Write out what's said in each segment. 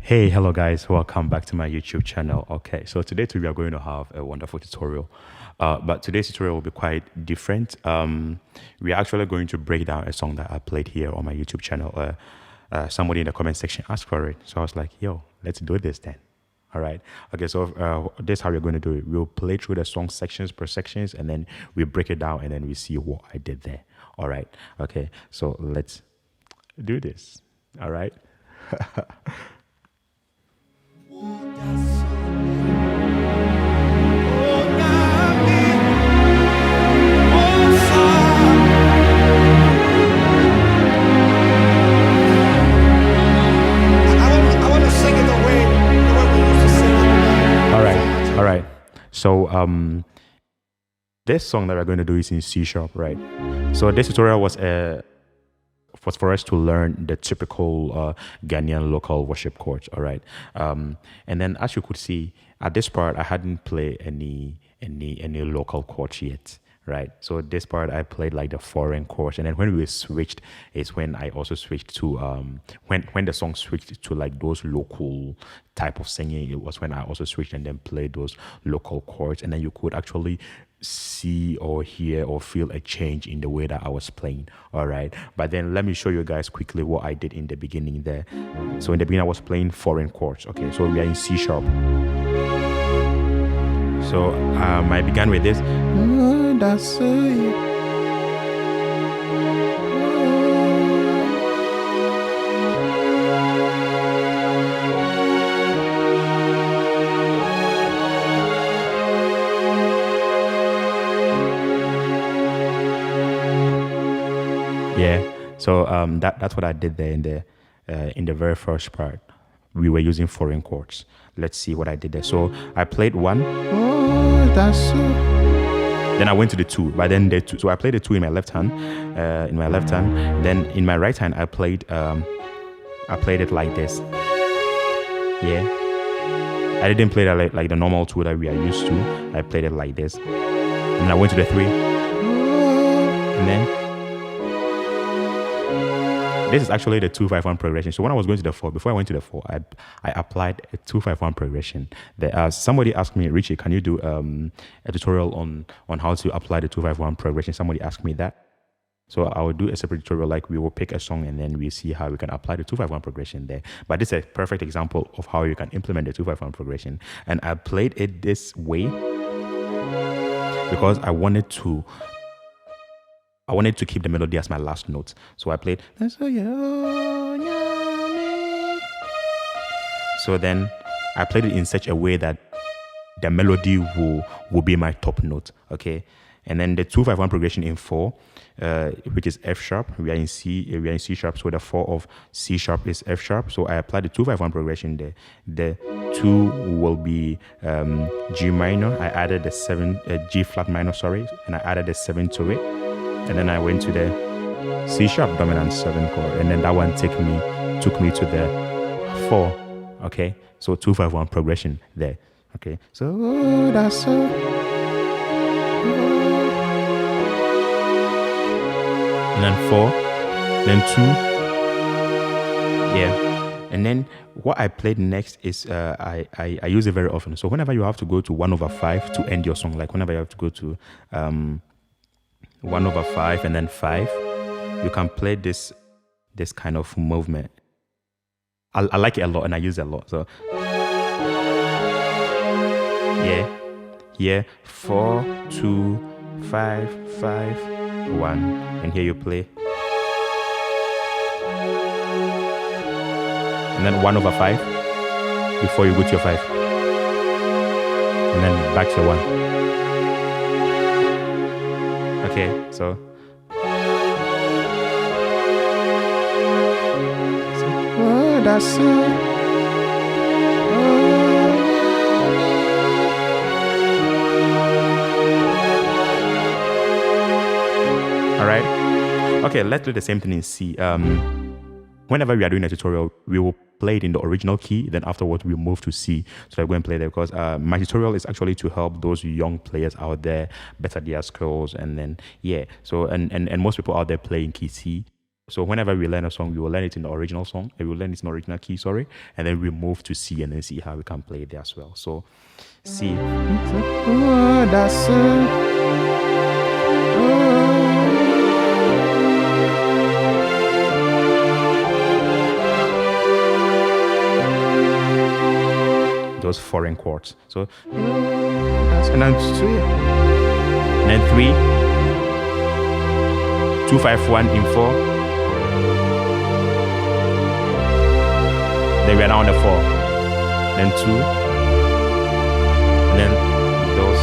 Hey, hello guys, welcome back to my YouTube channel. Okay, so today we are going to have a wonderful tutorial, but today's tutorial will be quite different. We are actually going to break down a song that I played here on my YouTube channel. Somebody in the comment section asked for it, so I was like, yo, let's do this then. All right, okay, so this is how we're going to do it. We'll play through the song sections per sections, and then we break it down, and then we see what I did there. All right, okay, so let's do this. All right. All right. So this song that we're going to do is in C sharp, right? So this tutorial was for us to learn the typical Ghanaian local worship chords, all right? And then as you could see, at this part, I hadn't played any local chords yet, right? So this part, I played like the foreign chords. And then when we switched, is when I also switched to, when the song switched to like those local type of singing, it was when I also switched and then played those local chords. And then you could actually see or hear or feel a change in the way that I was playing. All right, but then let me show you guys quickly what I did in the beginning there. So in the beginning I was playing foreign chords. Okay, so we are in C sharp. So I began with this. Yeah, so that's what I did there in the very first part. We were using foreign chords. Let's see what I did there. So I played one. Oh, that's so. Then I went to the two, but then the two. So I played the two in my left hand. Then in my right hand, I played it like this. Yeah, I didn't play that like the normal two that we are used to. I played it like this. And I went to the three, and then. This is actually the 2-5-1 progression. So when I was going to the 4, before I went to the 4, I applied a 2-5-1 progression. Somebody asked me, Riichie, can you do a tutorial on how to apply the 2-5-1 progression? Somebody asked me that. So I will do a separate tutorial, like we will pick a song and then we see how we can apply the 2-5-1 progression there. But this is a perfect example of how you can implement the 2-5-1 progression. And I played it this way because I wanted to keep the melody as my last note. So I played. So then I played it in such a way that the melody will be my top note. Okay. And then the 2-5-1 progression in 4, which is F sharp. We are in C sharp. So the 4 of C sharp is F sharp. So I applied the 2-5-1 progression there. The 2 will be G minor. I added the 7 G flat minor, sorry, and I added the 7 to it. And then I went to the C sharp dominant 7 chord, and then that one took me to the 4. Okay, so 2-5-1 progression there. Okay, so that's so. And then 4, then 2. Yeah, and then what I played next is I use it very often. So whenever you have to go to 1/5 to end your song, like whenever you have to go to 1/5 and then 5, you can play this kind of movement. I like it a lot and I use it a lot. So yeah, 4 2 5 5 1, and here you play, and then 1/5 before you go to your 5, and then back to 1. Okay, so oh, that's all right. Okay, let's do the same thing in C. Whenever we are doing a tutorial, we will play it in the original key. Then afterwards, we move to C. So I'm going to play there because my tutorial is actually to help those young players out there better their skills. And then, yeah. So, and most people out there playing key C. So whenever we learn a song, we will learn it in the original song. We will learn it in the original key, sorry. And then we move to C and then see how we can play it there as well. So, C. Oh, that's those foreign chords. So, and then 3. And then 3, 2, 5, 1 in 4. Then we are now on the 4. Then 2. And then those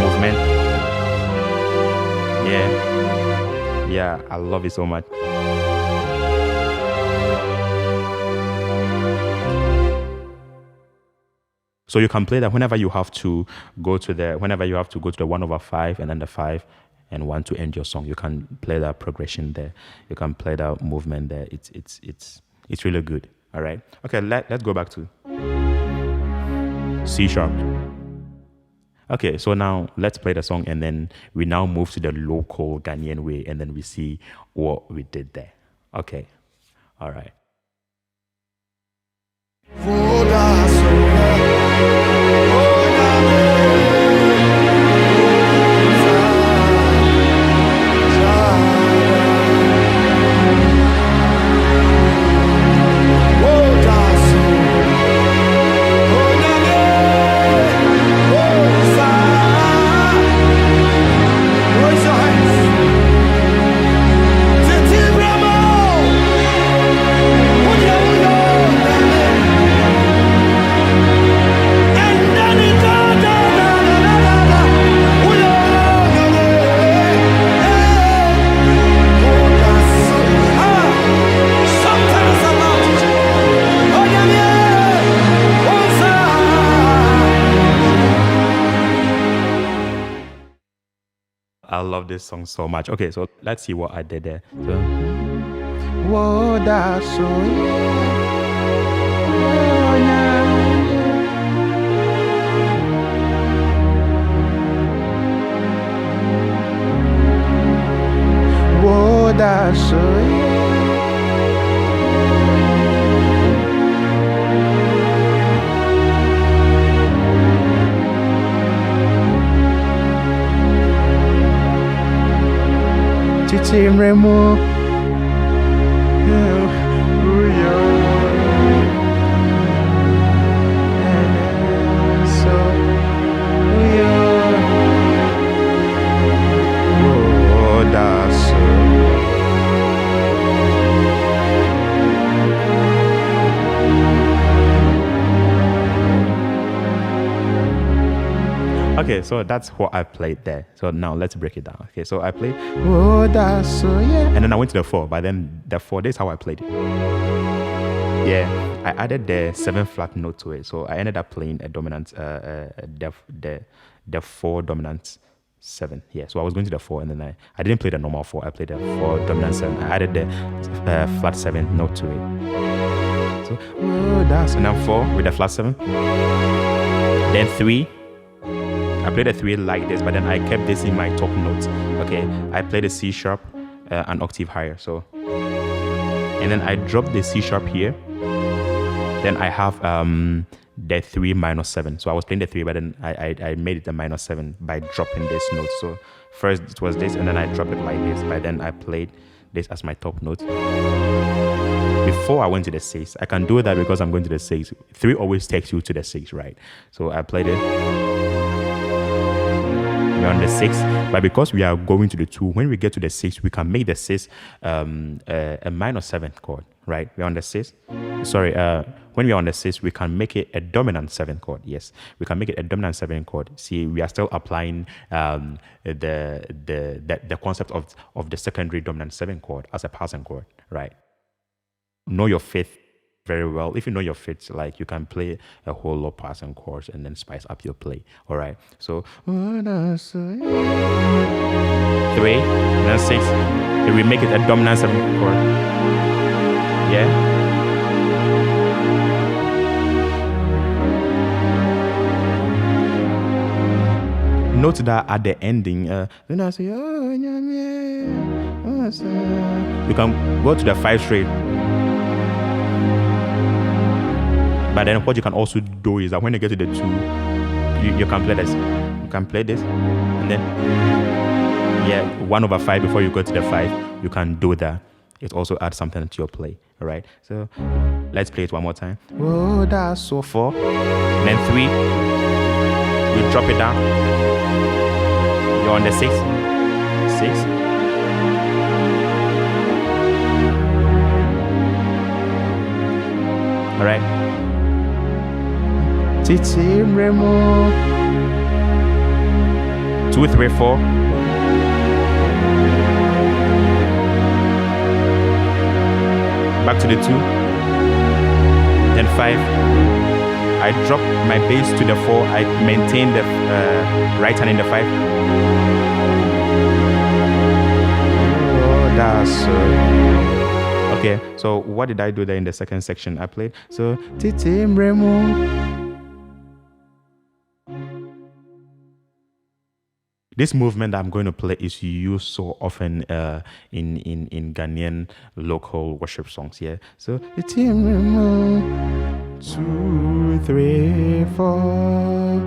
movement. Yeah, I love it so much. So you can play that whenever you have to go to the 1/5 and then the 5 and 1 to end your song. You can play that progression there. You can play that movement there. It's really good. All right. Okay, let's go back to C sharp. Okay, so now let's play the song and then we now move to the local Ghanaian way and then we see what we did there. Okay. All right. I love this song so much. Okay, so let's see what I did there. So, whoa, that's so whoa, that's so Team Remo. Okay, so that's what I played there. So now let's break it down. Okay, so I played, oh, that's so, yeah. And then I went to the 4, but then the 4, this is how I played it. Yeah, I added the 7 flat note to it. So I ended up playing a dominant, the 4 dominant 7. Yeah, so I was going to the 4 and then I didn't play the normal 4. I played the 4 dominant 7. I added the flat 7 note to it. So, oh, that's, and then 4 with the flat 7. Then 3. I played a 3 like this, but then I kept this in my top notes. Okay, I played a C sharp, an octave higher. So, and then I dropped the C sharp here. Then I have the 3 minus 7. So I was playing the 3, but then I made it a minus 7 by dropping this note. So first it was this, and then I dropped it like this. But then I played this as my top note. Before I went to the 6, I can do that because I'm going to the 6. 3 always takes you to the 6, right? So I played it. We're on the 6, but because we are going to the 2, when we get to the 6, we can make the 6 a minus 7 chord, right? We're on the 6. Sorry, when we are on the 6th, we can make it a dominant 7 chord. Yes, we can make it a dominant 7 chord. See, we are still applying the concept of the secondary dominant 7 chord as a passing chord, right? Know your 5th very well. If you know your 5ths, like, you can play a whole lot of passing chords and then spice up your play. All right. So 3, and then 6. Then we make it a dominant 7 chord. Yeah. Note that at the ending, then I say, you can go to the 5 straight. But then what you can also do is that when you get to the 2, you can play this. You can play this, and then 1/5 before you go to the 5. You can do that. It also adds something to your play. All right. So let's play it one more time. Oh, that's so 4. And then 3. You drop it down. You're on the 6. 6. All right. Titi Remo. 2, 3, 4. Back to the 2. Then 5. I drop my bass to the 4. I maintain the right hand in the 5. Oh, that's okay. So what did I do there in the second section? I played so Titi Remo. This movement that I'm going to play is used so often in Ghanaian local worship songs. Yeah. So 2, 3, 4.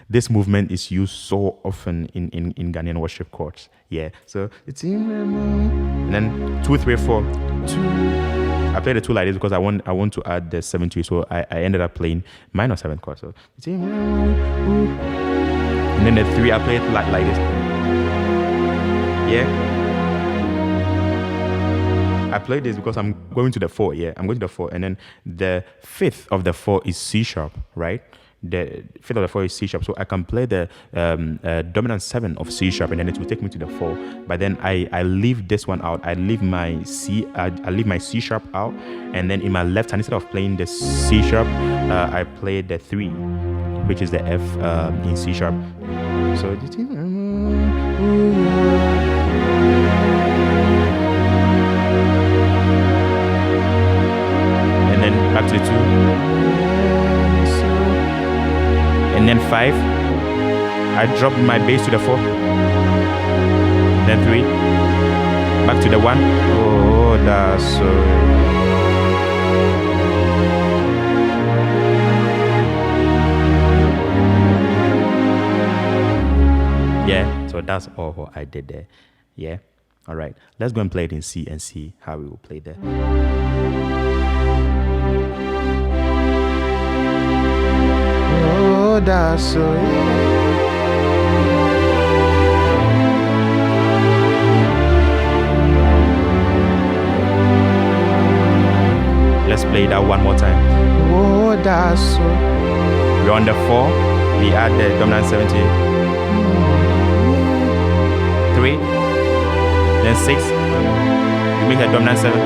This movement is used so often in Ghanaian worship chords. Yeah. So and then 2, 3, 4. 2. I played the 2 like this because I want to add the 7 to it. So I ended up playing minor 7 chord. So and then the 3 I played like this. Yeah. I played this because I'm going to the 4. Yeah, I'm going to the 4, and then the 5th of the 4 is C sharp, right? The 5th of the 4 is C sharp, so I can play the dominant 7 of C sharp, and then it will take me to the 4. But then I leave this one out. I leave my C sharp out, and then in my left hand, instead of playing the C sharp, I play the 3, which is the F in C sharp. So and then back to the 2. And then 5, I drop my bass to the 4. Then 3, back to the 1. Oh, that's so. Yeah, so that's all what I did there. Yeah, all right. Let's go and play it in C and see how we will play there. Oh, that's so. Let's play that one more time. Oh, that's so. We're on the 4. We add the dominant 7 to it. 3. Then 6. We make the dominant 7. 2.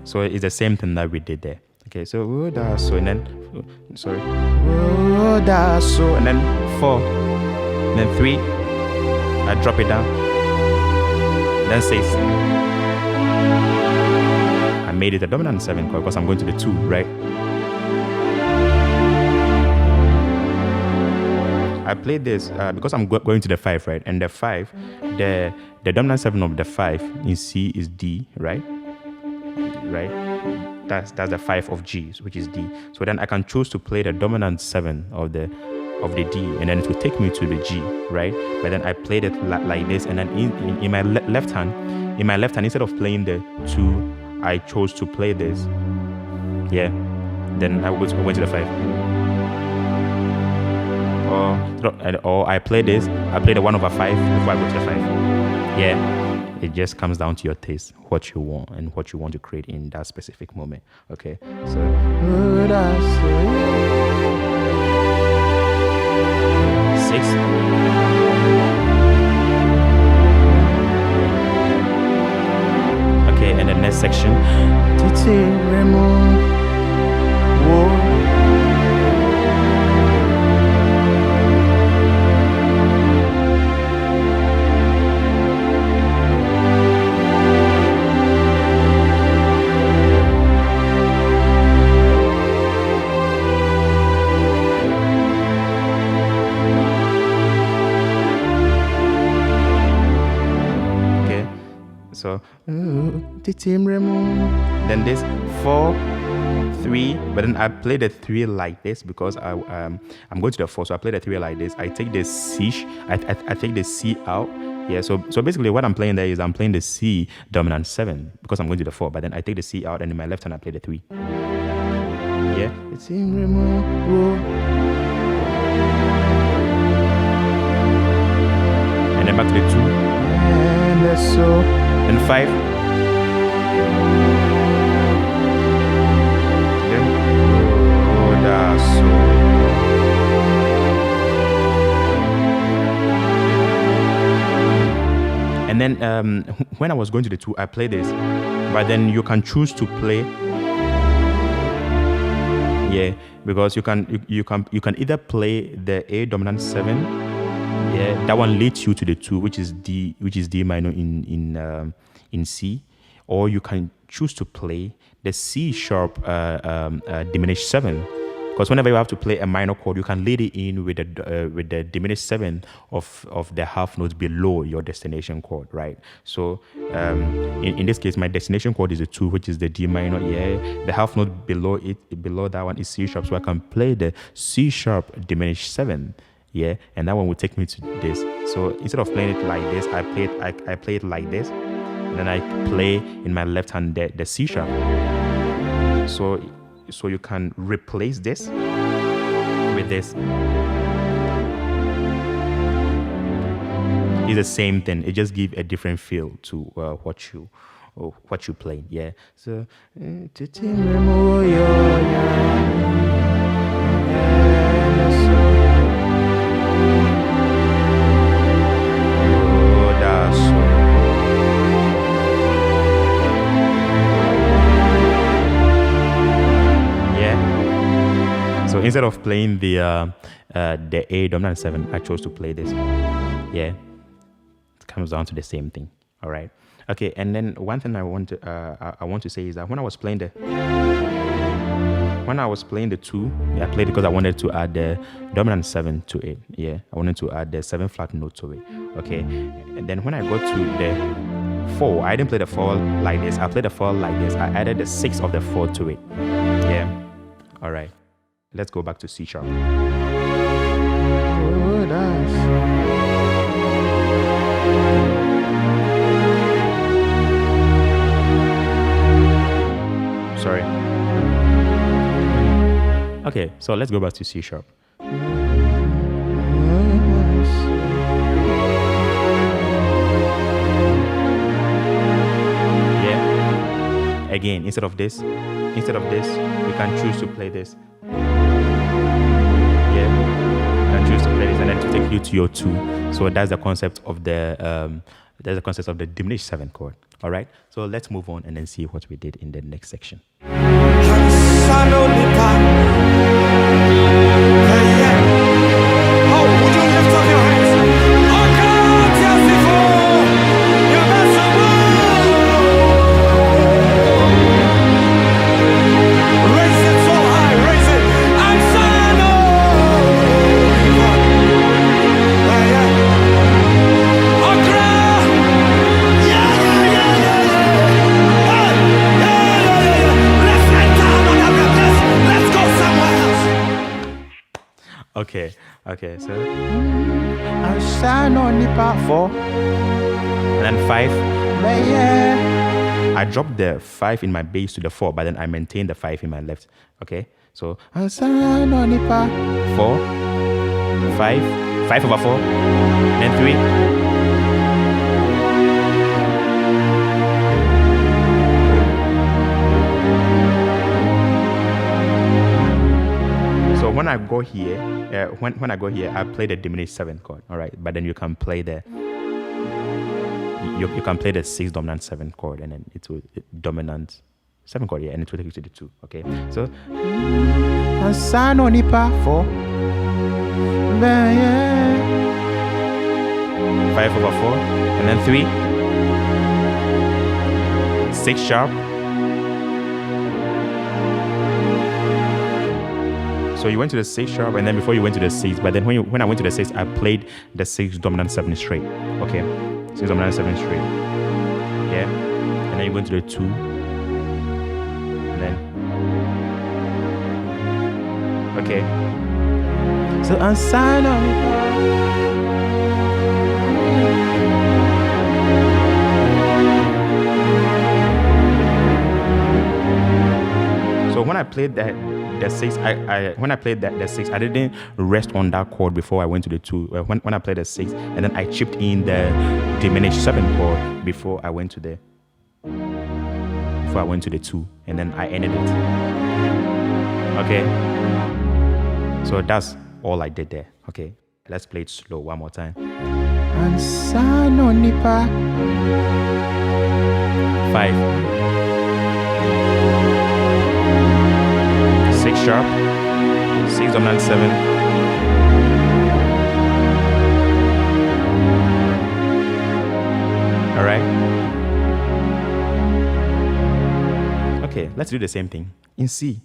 So it's the same thing that we did there. Okay, so oh, that's so, and then sorry, oh, that's so, and then 4, and then 3. I drop it down. Then 6. I made it a dominant 7 chord because I'm going to the 2, right? I played this because I'm going to the 5, right? And the 5, the dominant 7 of the 5 in C is D, right? Right, that's the 5 of G, which is D. So then I can choose to play the dominant 7 of the D, and then it will take me to the G, right? But then I played it like this, and then in my left hand, instead of playing the 2, I chose to play this. Yeah, then I went to the 5. or I play this. I play the 1/5 before I go to the 5. Yeah, it just comes down to your taste, what you want and what you want to create in that specific moment. Okay, so 6. Okay, and the next section. So then this 4, 3, but then I play the 3 like this because I'm going to the 4, so I play the 3 like this. I take the C, I take the C out. Yeah, so basically what I'm playing there is I'm playing the C dominant 7 because I'm going to the 4, but then I take the C out and in my left hand I play the 3. Yeah. And then back to the 2. And 5. And then when I was going to the 2, I play this, but then you can choose to play. Yeah, because you can either play the A dominant 7. Yeah, that one leads you to the 2, which is D minor in C, or you can choose to play the C sharp diminished 7. Because whenever you have to play a minor chord, you can lead it in with the diminished 7 of the half notes below your destination chord, right? So in this case, my destination chord is a 2, which is the D minor. Yeah, the half note below that one is C sharp, so I can play the C sharp diminished 7. Yeah, and that one will take me to this. So instead of playing it like this, I play it like this, and then I play in my left hand the C sharp. So you can replace this with this. It's the same thing. It just gives a different feel to what you play. Yeah. So. So instead of playing the A dominant 7, I chose to play this. Yeah, it comes down to the same thing. All right. Okay, and then one thing I want to say is that when I was playing the 2, I played because I wanted to add the dominant 7 to it. Yeah, I wanted to add the 7 flat note to it. Okay, and then when I got to the 4, I didn't play the 4 like this. I played the 4 like this. I added the 6 of the 4 to it. Yeah. All right. Let's go back to C sharp. Sorry. Okay, so let's go back to C sharp. Yeah. Again, instead of this, you can choose to play this. Choose to play this and then to take you to your 2. So that's the concept of the diminished 7 chord. All right. So let's move on and then see what we did in the next section. Okay, so I shine on the part 4 and then 5. I dropped the 5 in my bass to the 4, but then I maintained the 5 in my left. Okay, so I shine on the part 4, 5, 5/4, and 3. So when I go here, when I go here, I play the diminished 7th chord, all right? But then you can play the you can play the 6th dominant 7th chord, and then dominant 7th chord, yeah, and it will take you to the 2, okay? So San onipa 4, 5/4, and then 3, 6 sharp. So you went to the 6 sharp, and then before you went to the 6, but then when I went to the 6, I played the 6 dominant 7 straight. Okay, 6 dominant 7 straight. Yeah, and then you went to the 2, and then okay. So unsigned on it. So when I played the 6, when I played the 6, I didn't rest on that chord before I went to the 2. When I played the 6, and then I chipped in the diminished 7 chord before I went to the 2, and then I ended it. Okay. So that's all I did there. Okay. Let's play it slow one more time. 5, 6 sharp, 6 dominant 7. All right. Okay, let's do the same thing in C.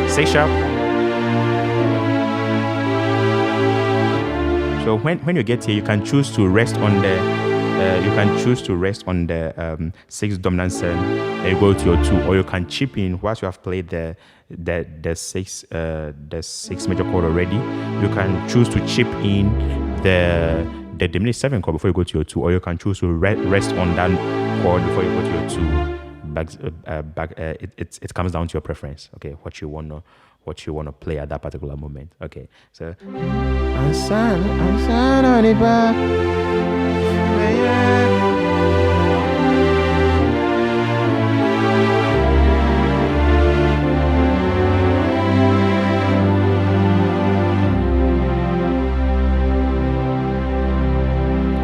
C sharp. So when you get here, you can choose to rest on the 6 dominant 7, and you go to your 2, or you can chip in whilst you have played the 6 major chord already. You can choose to chip in the diminished 7 chord before you go to your 2, or you can choose to rest on that chord before you go to your 2. It comes down to your preference. Okay, what you wanna play at that particular moment. Okay, so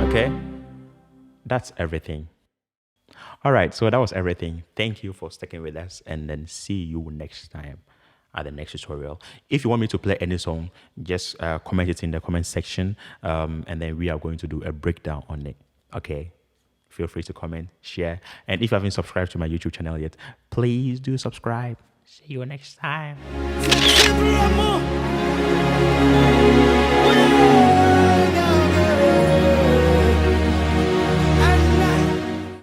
okay, that's everything. All right, so that was everything. Thank you for sticking with us, and then see you next time at the next tutorial. If you want me to play any song, just comment it in the comment section, and then we are going to do a breakdown on it. Okay, feel free to comment, share, and if you haven't subscribed to my YouTube channel yet, please do subscribe. See you next time.